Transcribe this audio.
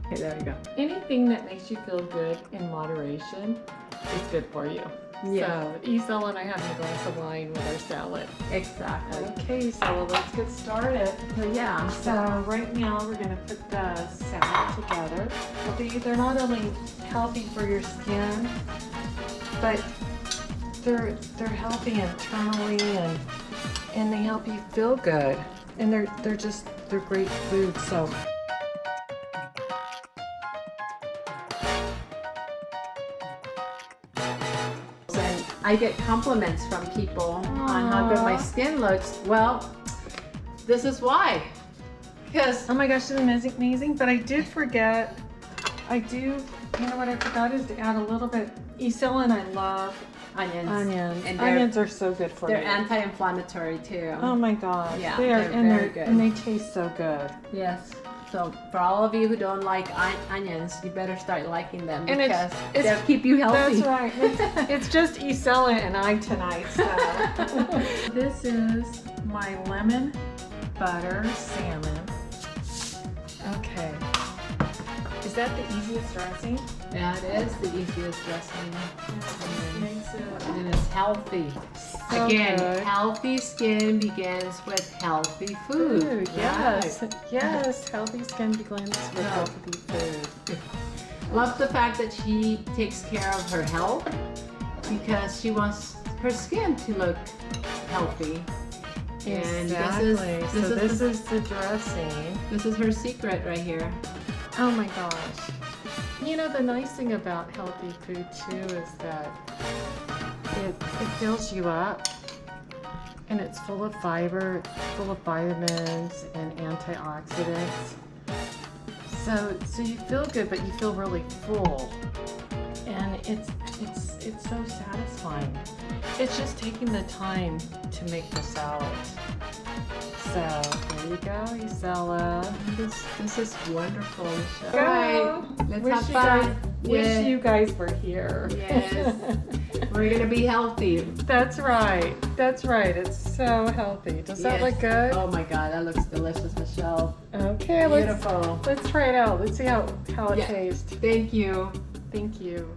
Okay, there you go. Anything that makes you feel good in moderation is good for you. Yeah. So, Isela and I having a glass of wine with our salad. Exactly. Okay, so let's get started. So yeah. So right now we're going to put the salad together. They're not only healthy for your skin, but they're healthy internally and they help you feel good. And they're great food. So And I get compliments from people on how good my skin looks. Well, this is why. Because oh my gosh, it's amazing. But I did forget, you know what I forgot is to add a little bit. Isela and I love onions. onions. Onions are so good for you. They're anti-inflammatory too. Oh my gosh. Yeah, they are, they're and very good. And they taste so good. Yes. So for all of you who don't like onions, you better start liking them And because it's they'll keep you healthy. That's right. It's just Isela and I tonight. So. This is my lemon butter salmon. Okay. Is that the easiest dressing? That is the easiest dressing. Makes it And it's healthy. so Again, good. healthy skin begins with healthy food. Food, yes. Right. Yes, healthy skin begins with Yeah. healthy food. Love the fact that she takes care of her health because she wants her skin to look healthy. And Exactly. this is the dressing. this is her secret right here. Oh my gosh. You know, the nice thing about healthy food too is that it fills you up and it's full of fiber, it's full of vitamins and antioxidants. So you feel good, but you feel really full. And it's so satisfying. It's just taking the time to make the salad. So there you go, Isela. This is wonderful, Michelle. Go. All right, let's Wish have you fun. guys- Wish you guys were here. Yes. We're gonna be healthy. That's right. That's right. It's so healthy. Does that Yes. look good? Oh my God, that looks delicious, Michelle. Okay, Beautiful. let's try it out. Let's see how it Yeah. tastes. Thank you. Thank you.